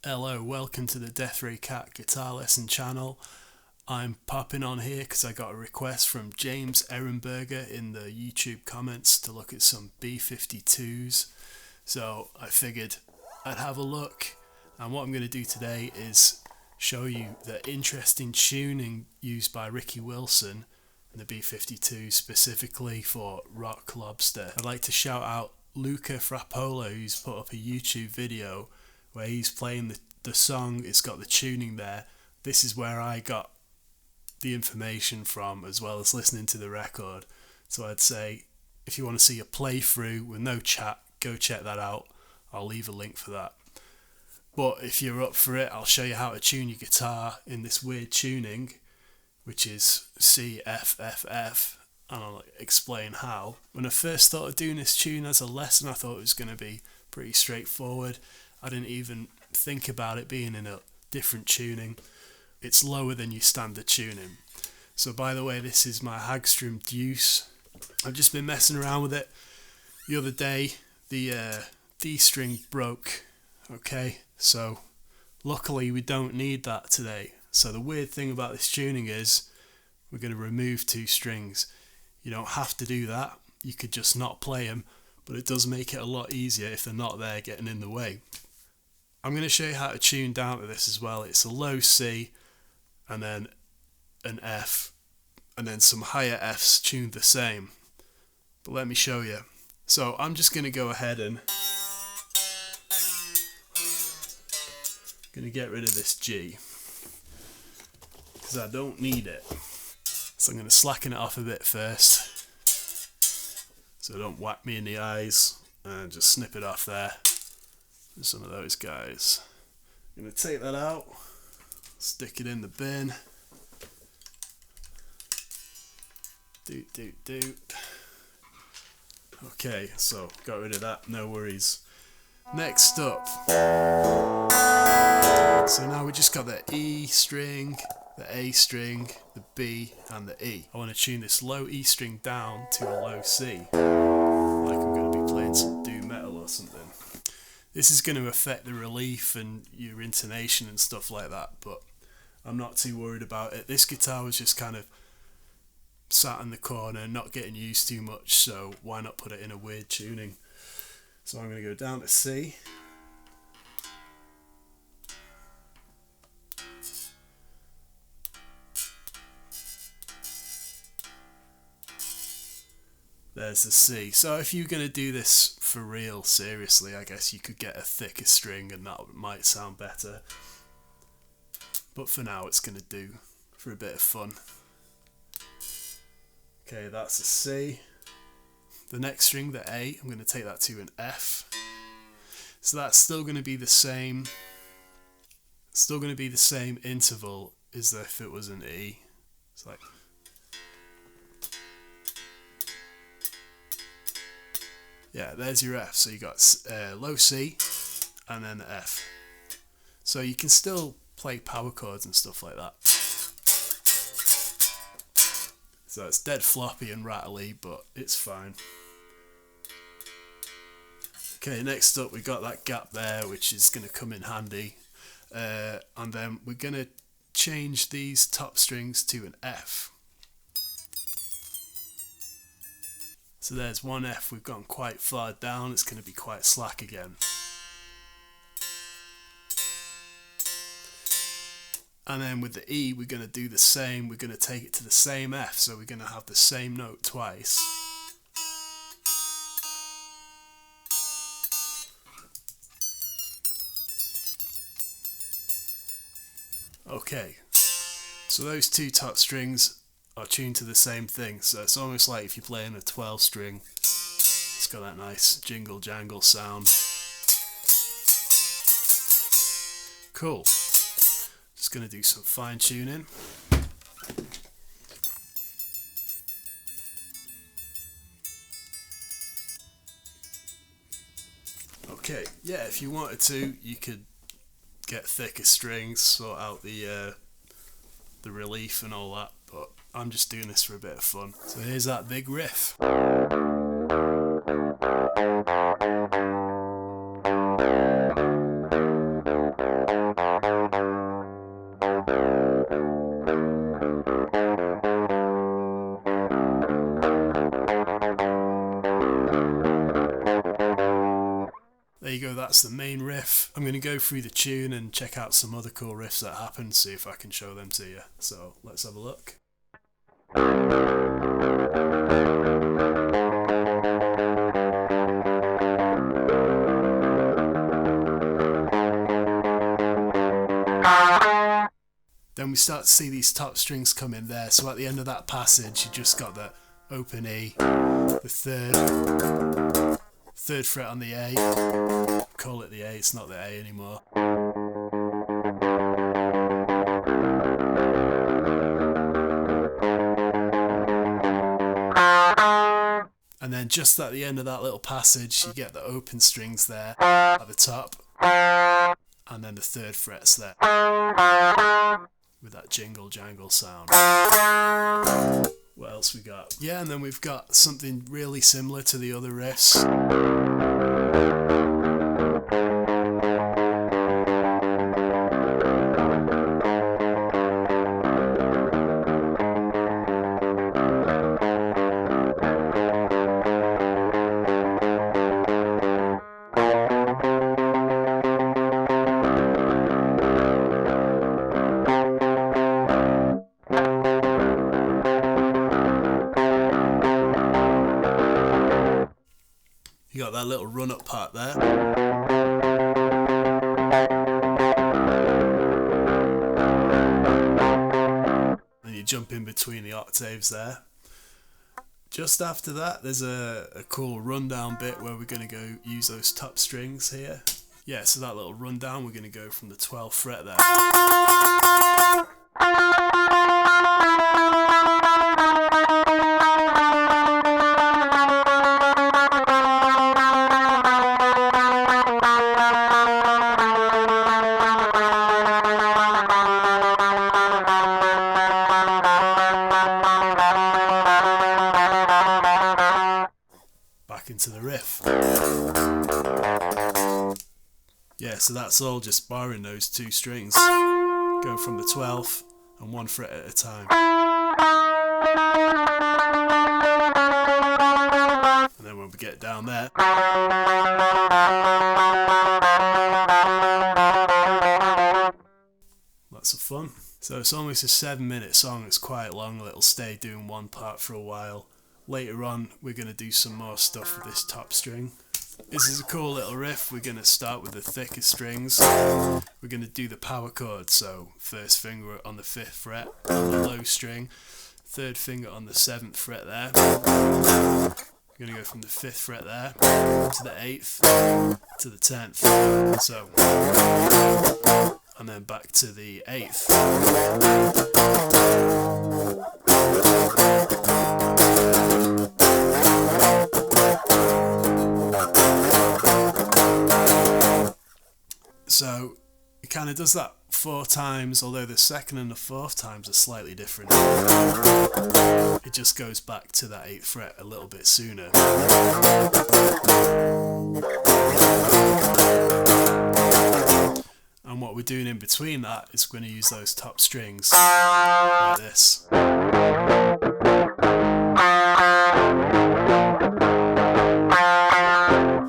Hello, welcome to the Death Ray Cat guitar lesson channel. I'm popping on here because I got a request from James Erenberger in the YouTube comments to look at some B-52's. So I figured I'd have a look, and what I'm going to do today is show you the interesting tuning used by Ricky Wilson in the B-52 specifically for Rock Lobster. I'd like to shout out Luca Frappola, who's put up a YouTube video where he's playing the song. It's got the tuning there. This is where I got the information from, as well as listening to the record. So I'd say if you want to see a playthrough with no chat, go check that out. I'll leave a link for that. But if you're up for it, I'll show you how to tune your guitar in this weird tuning, which is C, F, F, F, and I'll explain how. When I first started doing this tune as a lesson, I thought it was going to be pretty straightforward. I didn't even think about it being in a different tuning. It's lower than your standard tuning. So by the way, this is my Hagstrom Deuce. I've just been messing around with it. The other day, the D string broke. Okay, so luckily we don't need that today. So the weird thing about this tuning is we're going to remove two strings. You don't have to do that. You could just not play them, but it does make it a lot easier if they're not there getting in the way. I'm going to show you how to tune down to this as well. It's a low C and then an F and then some higher Fs tuned the same. But let me show you. So I'm just going to go ahead and get rid of this G because I don't need it. So I'm going to slacken it off a bit first so it don't whack me in the eyes, and just snip it off there. Some of those guys. I'm going to take that out, stick it in the bin. Doot. Okay, so got rid of that, no worries. Next up, so now we just got the E string, the A string, the B and the E. I want to tune this low E string down to a low C, like I'm going to be playing some doom metal or something. This is going to affect the relief and your intonation and stuff like that, but I'm not too worried about it. This guitar was just kind of sat in the corner, not getting used too much, so why not put it in a weird tuning? So I'm going to go down to C. There's the C. So if you're going to do this for real, seriously, I guess you could get a thicker string and that might sound better. But for now it's going to do for a bit of fun. Okay, that's a C. The next string, the A, I'm going to take that to an F. So that's still going to be the same. Still going to be the same interval as if it was an E. It's like. Yeah, there's your F. So you got low C and then the F. So you can still play power chords and stuff like that. So it's dead floppy and rattly, but it's fine. Okay, next up we got that gap there, which is going to come in handy. And then we're going to change these top strings to an F. So there's one F, we've gone quite far down, it's going to be quite slack again. And then with the E, we're going to do the same, we're going to take it to the same F, so we're going to have the same note twice. Okay, so those two top strings are tuned to the same thing, so it's almost like if you're playing a 12 string, it's got that nice jingle jangle sound. Cool. Just going to do some fine tuning. Okay, yeah, if you wanted to, you could get thicker strings, sort out the relief and all that, but I'm just doing this for a bit of fun. So here's that big riff. that's the main riff. I'm going to go through the tune and check out some other cool riffs that happen, see if I can show them to you. So let's have a look. Then we start to see these top strings come in there. So at the end of that passage, you just got the open E, the third fret on the A. Call it the A, it's not the A anymore. And then just at the end of that little passage, you get the open strings there at the top. And then the third fret's there with that jingle jangle sound. What else we got? Yeah, and then we've got something really similar to the other riffs. You got that little run-up part there. And you jump in between the octaves there. Just after that, there's a cool rundown bit where we're going to go use those top strings here. Yeah, so that little rundown, we're going to go from the 12th fret there. Into the riff. Yeah, so that's all just barring those two strings. Go from the 12th and one fret at a time. And then when we get down there, lots of fun. So it's almost a 7-minute song. It's quite long. It'll stay doing one part for a while. Later on, we're going to do some more stuff with this top string. This is a cool little riff. We're going to start with the thicker strings. We're going to do the power chord, so first finger on the 5th fret on the low string, third finger on the 7th fret there. We're going to go from the 5th fret there to the 8th to the 10th. So, and then back to the 8th. So it kind of does that 4 times, although the 2nd and the 4th times are slightly different. It just goes back to that 8th fret a little bit sooner. And what we're doing in between that is going to use those top strings like this.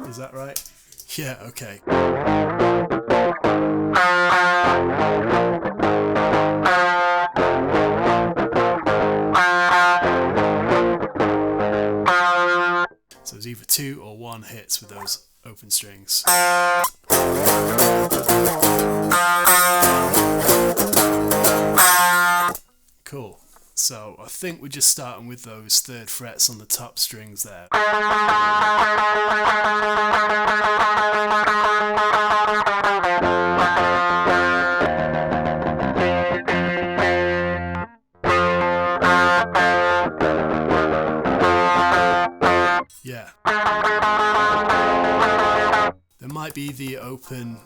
Is that right? Yeah, okay. So there's either 2 or 1 hits with those open strings. Cool. So I think we're just starting with those 3rd frets on the top strings there. Yeah. There might be the open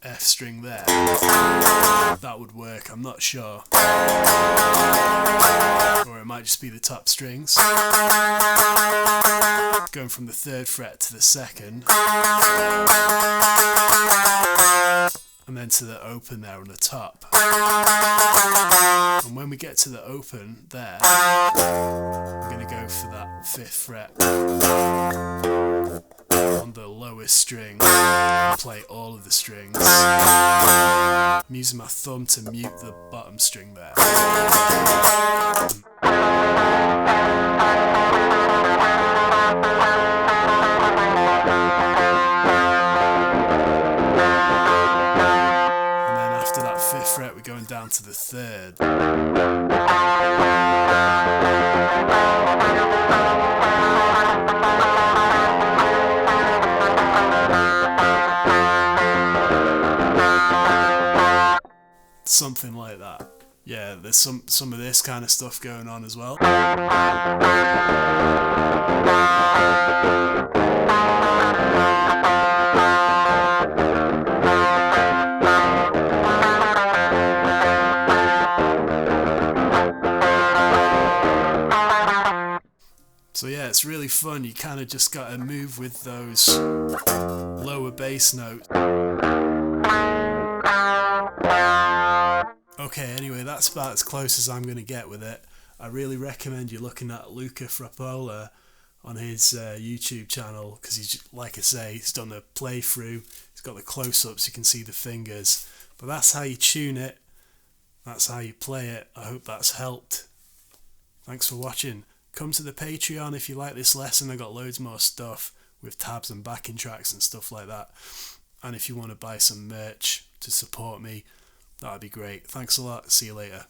F string there. That would work, I'm not sure. Or it might just be the top strings. Going from the 3rd fret to the 2nd. And then to the open there on the top. And when we get to the open there, we're going to go for that 5th fret. on the lowest string and play all of the strings. I'm using my thumb to mute the bottom string there. And then after that 5th fret we're going down to the 3rd. Something like that. Yeah, there's some of this kind of stuff going on as well. So yeah, it's really fun. You kind of just got to move with those lower bass notes. Okay, anyway, that's about as close as I'm going to get with it. I really recommend you looking at Luca Frappola on his YouTube channel, because he's, like I say, he's done a playthrough. He's got the close-ups, you can see the fingers. But that's how you tune it. That's how you play it. I hope that's helped. Thanks for watching. Come to the Patreon if you like this lesson. I got loads more stuff with tabs and backing tracks and stuff like that. And if you want to buy some merch to support me, that'd be great. Thanks a lot. See you later.